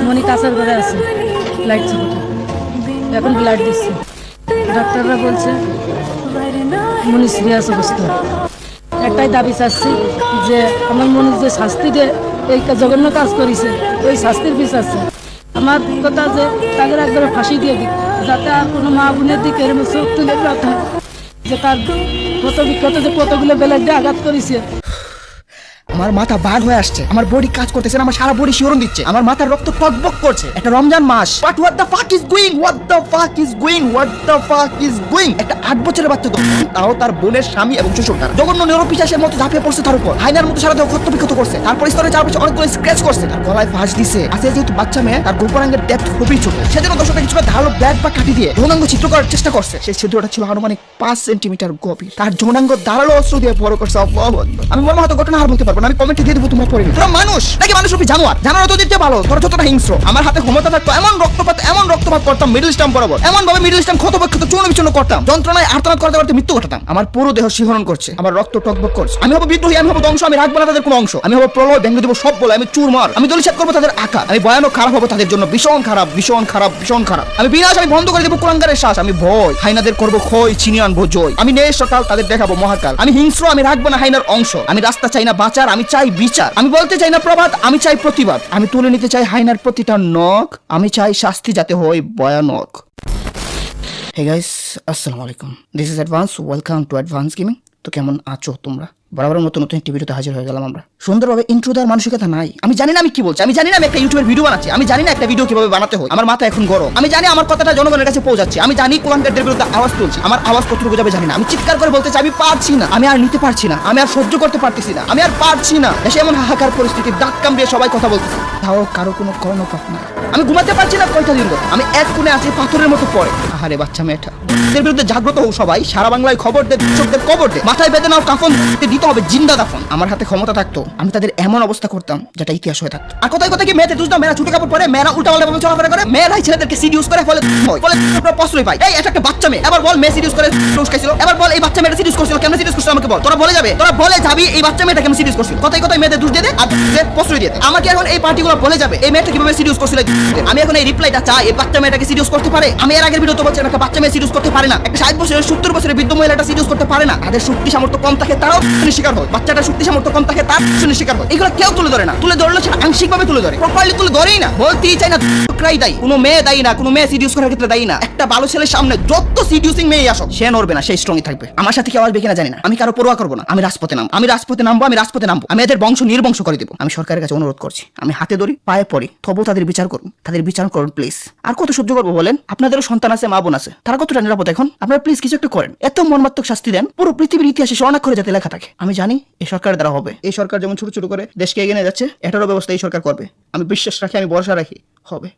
মনি কাছের ঘরে আছে, লাইট ছিল, এখন লাইট দিচ্ছে। ডাক্তাররা বলছে মনি সিরিয়াস অবস্থা। একটাই দাবি চাচ্ছি যে আমার মনে যে শাস্তি দিয়ে এই জঘন্য কাজ করেছে ওই শাস্তির বিচার আছে। আমার কথা যে তাদের একবারে ফাঁসি দিয়ে দিক, যাতে আর কোনো মা বোনের দিকে এরকম চোখ তুলে কথা যে তার কত বিক্ষত যে কতগুলো বেলা দিয়ে আঘাত করেছে। আমার মাথা বার হয়ে আসছে, আমার বডি কাজ করতেছে না, আমার সারা বডি শিহরণ দিচ্ছে, আমার মাথার রক্ত টকবক করছে। একটা রমজান মাস, but what the fuck is going, what the fuck is going, what the fuck is going. একটা 8 বছরের বাচ্চা তো, তাও তার বোনের স্বামী এবং শ্বশুর জঘন্য নিরপিশাসের মতো ঝাঁপিয়ে পড়ছে তার উপর, হাইনার মতো সারা দেহ ক্ষত বিক্ষত করছে, তারপর স্তরে চারপাশে অনেকগুলো স্ক্র্যাচ করছে, তার গলায় ফাঁস দিছে। আছে যেহেতু বাচ্চা মেয়ে, তার গোপনাঙ্গের ডেপথ খুবই ছোট, সেজন্য দর্শকরা কিছু ধারালো ব্যাট বা কাঠি দিয়ে যৌনাঙ্গ চিত্র করার চেষ্টা করছে। সেই ছিদ্রটা ছিল আনুমানিক 5 সেন্টিমিটার গভীর, তার যৌনাঙ্গ ধারালো অস্ত্র দিয়ে বড় করছে। আমি মনে হয়তো ঘটনা আর বলতে পারবো না, আমি কমেন্টে দিয়ে দেবো তোমার পরিণতি। তোরা মানুষ নাকি মানুষ রূপী জানোয়ার? জানোয়ার তো দিতে ভালো, তোরা যতটা হিংস্র। আমার হাতে ক্ষমতা থাকতো এমন রক্তপাত করতাম মিডল স্টাম্প বরাবর, এমন ভাবে মিডল স্টাম্প ক্ষতবিক্ষত চূর্ণ বিচূর্ণ করতাম, যন্ত্রণায় আর্তনাদ করতে করতে মৃত্যু ঘটাতাম। আমার পুরো দেহ শিহরণ করছে, আমার রক্ত টকবক করছে। আমি হবো বিদ্রোহী, আমি হবো ধ্বংস, আমি রাখবো না তাদের কোনো অংশ, আমি হবো প্রলয়, ভেঙে দেবো সব বলে, আমি চুরমার, আমি দলিশাত করবো তাদের আকার, আমি ভয়ানক খারাপ হবো তাদের জন্য, ভীষণ খারাপ, ভীষণ খারাপ, ভীষণ খারাপ। আমি বিনাশ, আমি বন্ধ করে দেবো কুলাঙ্গারের শ্বাস, আমি ভয়, হাইনাদের করবো ক্ষয়, চিনি আনবো জয়, আমি নেই সকাল, তাদের দেখাবো মহাকাল। আমি হিংস্র, আমি রাখবো না হাইনার অংশ, আমি রাস্তা চাই না বাঁচার, আমি চাই বিচার, আমি বলতে চাই না প্রবাদ, আমি চাই প্রতিবাদ, আমি তুলে নিতে চাই হাইনার প্রতিটা নখ, আমি চাই শাস্তি যাতে হয় ভয়ানক। Hey guys, আসসালামু আলাইকুম, this is advance, welcome to advance gaming. তো কেমন আছো তোমরা? বরাবর মতো নতুন একটি ভিডিওতে হাজির হয়ে গেলাম আমরা। সুন্দরভাবে ইন্ট্রো দেওয়ার মানসিকতা নাই। আমি জানি না আমি কি বলছি, আমি জানি না আমি একটা ইউটিউবের ভিডিও বানাচ্ছি, আমি জানি না একটা ভিডিও কিভাবে বানাতে হয়। আমার মাথা এখন গরম, আমি জানি আমার কথাটা জনগণের কাছে পৌঁছাচ্ছে, আমি জানি কুলাঙ্গারদের বিরুদ্ধে আওয়াজ তুলছি, আমার আওয়াজ কতটুকু যাবে জানি না। আমি চিৎকার করে বলতে চাই আমি পারছি না, আমি আর নিতে পারছি না, আমি আর সহ্য করতে পারতেছি না, আমি আর পারছি না। দেশে এমন হাহাকার পরিস্থিতি, দাঁত কামড়িয়ে সবাই কথা বলতেছে, তাও কারো কোনো কর্ণপাত নাই। আমি ঘুমাতে পারছি না কয়টা দিন ধরে, আমি এক কোণে আছি পাথরের মতো পড়ে। আহারে বাচ্চা মেয়েটা, এদের বিরুদ্ধে জাগ্রত হোক সবাই, সারা বাংলায় খবর দে, দর্শকদের কবর দে, মাথায় বেঁধে নাও কাফন, দিতে হবে জিন্দা দাফন। আমার হাতে ক্ষমতা থাকতো, আমি তাদের এমন অবস্থা করতাম যেটা ইতিহাস হয়ে থাকতো। আর কোথায় কোথায় কি মেয়েতে দুষ দাও, মেয়েরা ছুটে কাপড় পরে, মেয়েরা উল্টাপাল্টা ভাবে চলাফেরা করে, মেয়েরাই ছেলেদেরকে সিডিউস করে, ফলে প্রশ্রয় পায়। এই একটা বাচ্চা মেয়ে, এবার বল মেয়ে সিডিউস করে খাইছিল, এবার বল এই বাচ্চা মেয়েটা সিডিউস করছিল, কেন সিডিউস করছিল আমাকে বল। তোরা বলে যাবে, তোরা বলে যাবি এই বাচ্চা মেয়েটা কেন সিডিউস করছিল। কোথায় কোথায় মেয়েদের দুষ দিয়ে দে আর প্রশ্রয় দিয়ে দে। আমাকে এখন এই পার্টিগুলো বলে যাবে এই মেয়েটা কিভাবে সিডিউস করছিল। আমি এখন এই রিপ্লাইটা চাই, এই বাচ্চা মেয়েটাকে সিডিউস করতে পারে। আমি এর আগের ভিডিওতে বলছিলাম একটা বাচ্চা মেয়ে সিডিউস করতে পারে না, একটা 60 বছরের 70 বছরের বৃদ্ধ মহিলাটা সিডিউস করতে পারে না। তাদের শক্তি সামর্থ্য কম থাকে, তারাও শিকার হয়। বাচ্চাটা শক্তি সামর্থ্য কম থাকে, তার শিকার হয়। এগুলো কেউ তুলে ধরে না, তুলে ধরলে সেটা আংশিক ভাবে তুলে ধরে, প্রপারলি তুলে ধরেই না। বলতেই চাই না ক্রাই দায়ী, কোনো মেয়ে দায়ী না, কোনো মেয়ে সিডিউস করার ক্ষেত্রে দায়ী না। একটা ভালো ছেলের সামনে যত সিডিউসিং মেয়ে আসো, সে নড়বে না, সে স্ট্রংই থাকবে। আমার সাথে কেউ আসবে কিনা জানি না, আমি কারো পরোয়া করবো না। আমি রাজপথে নামবো, আমি রাজপথে নামবো, আমি রাজপথে নামবো, আমি এদের বংশ নির্বংশ করে দেবো। আমি সরকারের কাছে অনুরোধ করছি, আমি হাতে ধরি, পায়ে পড়ি, তবু তাদের বিচার করুন, তাদের বিচার করুন প্লিজ। আর কত সহ্য করবো বলেন? আপনাদেরও সন্তান আছে, মা বোন আছে, তারা কতটা নিরাপদ এখন? আপনারা প্লিজ কিছু একটা করেন, এত মর্মাত্মক শাস্তি দেন পুরো পৃথিবীর ইতিহাসে স্বর্ণাক্ষরে যাতে লেখা থাকে। আমি জানি এই সরকারের দ্বারা হবে, এই সরকার যেমন ছোট ছোট করে দেশকে এগিয়ে নিয়ে যাচ্ছে, এটারও ব্যবস্থা এই সরকার করবে। আমি বিশ্বাস রাখি, আমি ভরসা রাখি, হবে।